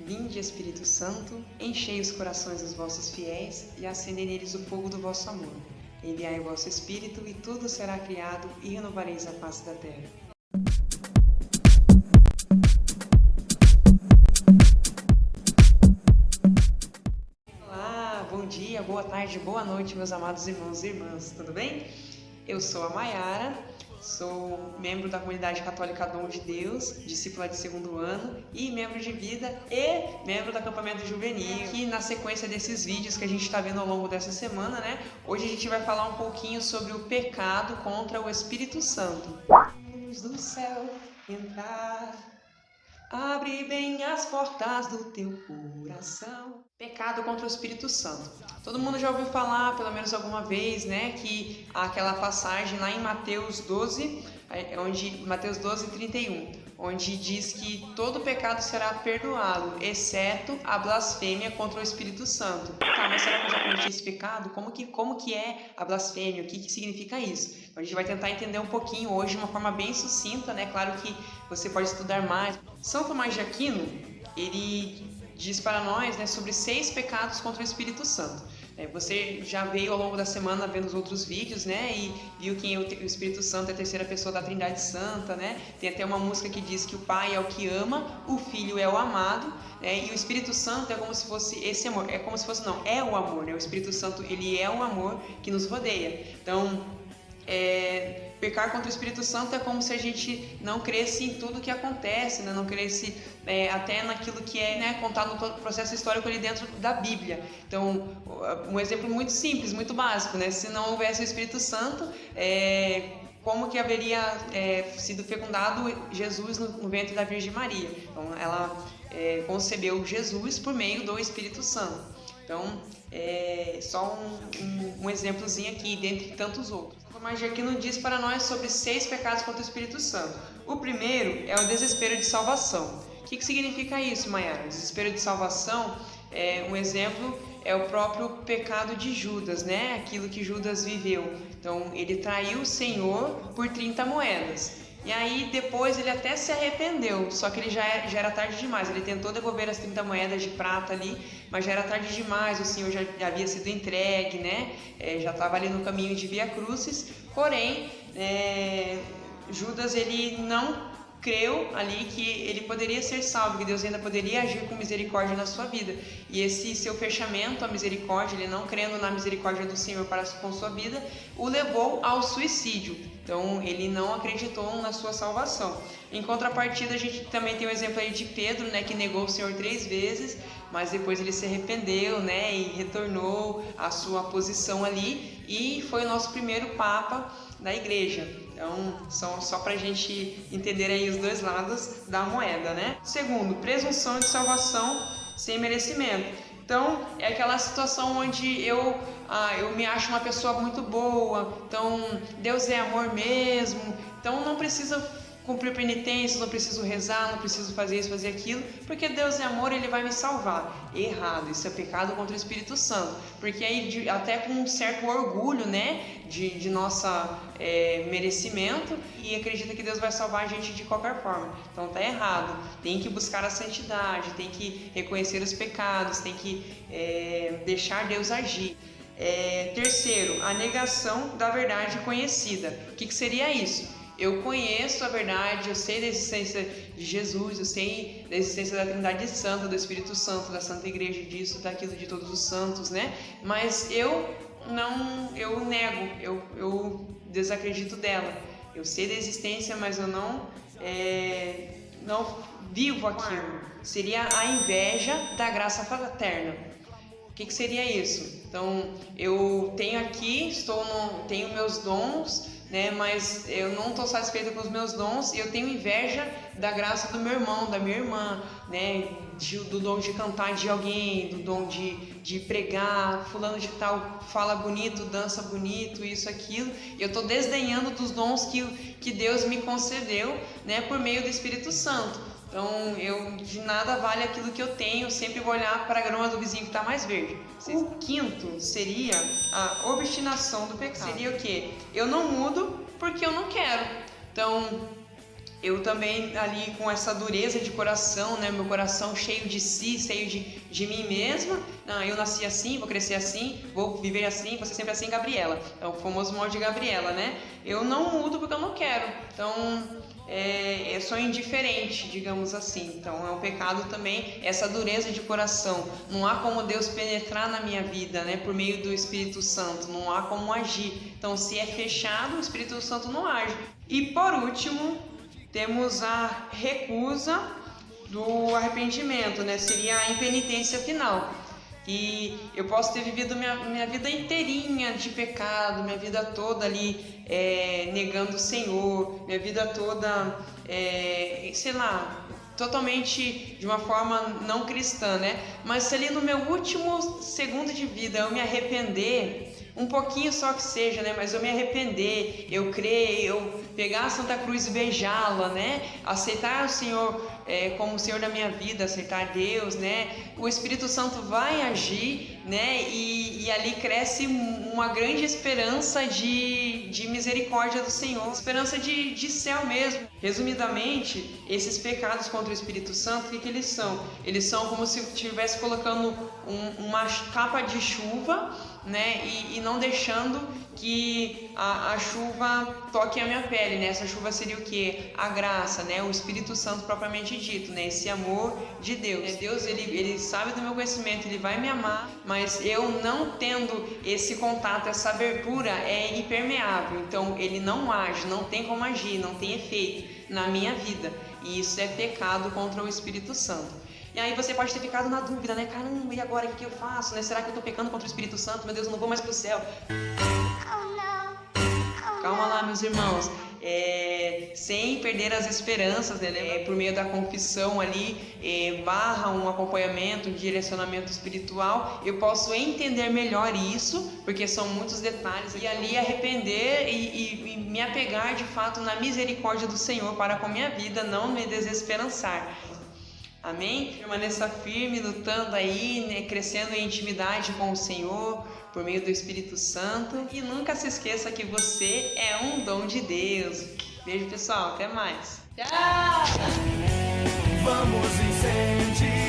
Vinde, Espírito Santo, enchei os corações dos vossos fiéis e acendei neles o fogo do vosso amor. Enviai o vosso Espírito e tudo será criado e renovareis a face da terra. Olá, bom dia, boa tarde, boa noite, meus amados irmãos e irmãs, tudo bem? Eu sou a Mayara, sou membro da comunidade católica Dom de Deus, discípula de 2º ano e membro de vida e membro do acampamento juvenil. E na sequência desses vídeos que a gente está vendo ao longo dessa semana, né? Hoje a gente vai falar um pouquinho sobre o pecado contra o Espírito Santo. Luz do céu, entrar, abre bem as portas do teu coração. Pecado contra o Espírito Santo. Todo mundo já ouviu falar, pelo menos alguma vez, né, que aquela passagem lá em Mateus 12, Mateus 12:31, onde diz que todo pecado será perdoado, exceto a blasfêmia contra o Espírito Santo. Tá, mas será que eu já cometi esse pecado? Como que é a blasfêmia? O que significa isso? Então, a gente vai tentar entender um pouquinho hoje de uma forma bem sucinta, né? Claro que você pode estudar mais. São Tomás de Aquino, ele diz para nós, né, sobre 6 pecados contra o Espírito Santo. Você já veio ao longo da semana vendo os outros vídeos, né, e viu que o Espírito Santo é a terceira pessoa da Trindade Santa, né? Tem até uma música que diz que o Pai é o que ama, o Filho é o amado, né? E o Espírito Santo é como se fosse esse amor, é o amor, né? O Espírito Santo, ele é o amor que nos rodeia. Então, pecar contra o Espírito Santo é como se a gente não cresce em tudo que acontece, né? Não cresce até naquilo que é, né, contado no processo histórico ali dentro da Bíblia. Então, um exemplo muito simples, muito básico, né? Se não houvesse o Espírito Santo, como que haveria sido fecundado Jesus no ventre da Virgem Maria? Então, ela concebeu Jesus por meio do Espírito Santo. Então, só um exemplozinho aqui, dentre tantos outros. Tomás de Aquino diz para nós sobre 6 pecados contra o Espírito Santo. O primeiro é o desespero de salvação. O que significa isso, Mayara? Desespero de salvação, um exemplo é o próprio pecado de Judas, né? Aquilo que Judas viveu. Então, ele traiu o Senhor por 30 moedas. E aí, depois, ele até se arrependeu, só que ele já era tarde demais. Ele tentou devolver as 30 moedas de prata ali, mas já era tarde demais, o Senhor já havia sido entregue, né? Já estava ali no caminho de Via Crucis. Porém, Judas, ele não creu ali que ele poderia ser salvo, que Deus ainda poderia agir com misericórdia na sua vida. E esse seu fechamento à misericórdia, ele não crendo na misericórdia do Senhor com sua vida, o levou ao suicídio. Então, ele não acreditou na sua salvação. Em contrapartida, a gente também tem o exemplo aí de Pedro, né, que negou o Senhor 3 vezes, mas depois ele se arrependeu, né, e retornou à sua posição ali, e foi o nosso primeiro Papa da Igreja. Então, só para a gente entender aí os dois lados da moeda, né? Segundo, presunção de salvação sem merecimento. Então, é aquela situação onde eu me acho uma pessoa muito boa, então Deus é amor mesmo, então não precisa cumprir penitências, não preciso rezar, não preciso fazer isso, fazer aquilo, porque Deus é amor, Ele vai me salvar. Errado, isso é pecado contra o Espírito Santo, porque aí até com um certo orgulho, né, de nossa merecimento, e acredita que Deus vai salvar a gente de qualquer forma. Então tá errado, tem que buscar a santidade, tem que reconhecer os pecados, tem que deixar Deus agir. Terceiro, a negação da verdade conhecida. O que seria isso? Eu conheço a verdade, eu sei da existência de Jesus, eu sei da existência da Trindade Santa, do Espírito Santo, da Santa Igreja, disso, daquilo, de todos os santos, né? Mas eu nego, eu desacredito dela. Eu sei da existência, mas eu não vivo aquilo. Seria a inveja da graça fraterna. O que seria isso? Então, eu tenho aqui, tenho meus dons, né, mas eu não estou satisfeita com os meus dons e eu tenho inveja da graça do meu irmão, da minha irmã, né, do dom de cantar de alguém, do dom de pregar, fulano de tal fala bonito, dança bonito, isso, aquilo, e eu estou desdenhando dos dons que Deus me concedeu, né, por meio do Espírito Santo. Então, de nada vale aquilo que eu tenho, eu sempre vou olhar para a grama do vizinho que está mais verde. O quinto seria a obstinação do pecado. Seria o quê? Eu não mudo porque eu não quero. Então, eu também ali com essa dureza de coração, né, meu coração cheio de si, cheio de mim mesma, não, eu nasci assim, vou crescer assim, vou viver assim, vou ser sempre assim, Gabriela, é o famoso molde de Gabriela, né, eu não mudo porque eu não quero, então eu sou indiferente, digamos assim, então é um pecado também, essa dureza de coração, não há como Deus penetrar na minha vida, né, por meio do Espírito Santo, não há como agir, então se é fechado, o Espírito Santo não age. E por último, temos a recusa do arrependimento, né? Seria a impenitência final. E eu posso ter vivido minha vida inteirinha de pecado, minha vida toda ali negando o Senhor, minha vida toda, sei lá, totalmente de uma forma não cristã, né? Mas se ali no meu último segundo de vida eu me arrepender, um pouquinho só que seja, né? Mas eu me arrepender, eu crer, eu pegar a Santa Cruz e beijá-la, né? Aceitar o Senhor como o Senhor da minha vida, aceitar Deus, né? O Espírito Santo vai agir, né? E ali cresce uma grande esperança de misericórdia do Senhor, esperança de céu mesmo. Resumidamente, esses pecados contra o Espírito Santo, o que eles são? Eles são como se estivesse colocando uma capa de chuva, né? E não deixando que a chuva toque a minha pele, né? Essa chuva seria o que? A graça, né? O Espírito Santo propriamente dito, né? Esse amor de Deus. Deus, ele sabe do meu conhecimento, ele vai me amar, mas eu não tendo esse contato, essa abertura é impermeável. Então ele não age, não tem como agir, não tem efeito na minha vida. E isso é pecado contra o Espírito Santo. E aí você pode ter ficado na dúvida, né? Caramba, e agora o que eu faço? Né? Será que eu estou pecando contra o Espírito Santo? Meu Deus, eu não vou mais para o céu. Calma lá, meus irmãos. Sem perder as esperanças, né? Por meio da confissão ali, barra um acompanhamento, um direcionamento espiritual, eu posso entender melhor isso, porque são muitos detalhes, e ali arrepender e me apegar de fato na misericórdia do Senhor para com a minha vida, não me desesperançar. Amém? Permaneça firme, lutando aí, né? Crescendo em intimidade com o Senhor, por meio do Espírito Santo. E nunca se esqueça que você é um dom de Deus. Beijo, pessoal. Até mais. Tchau! Vamos incendiar.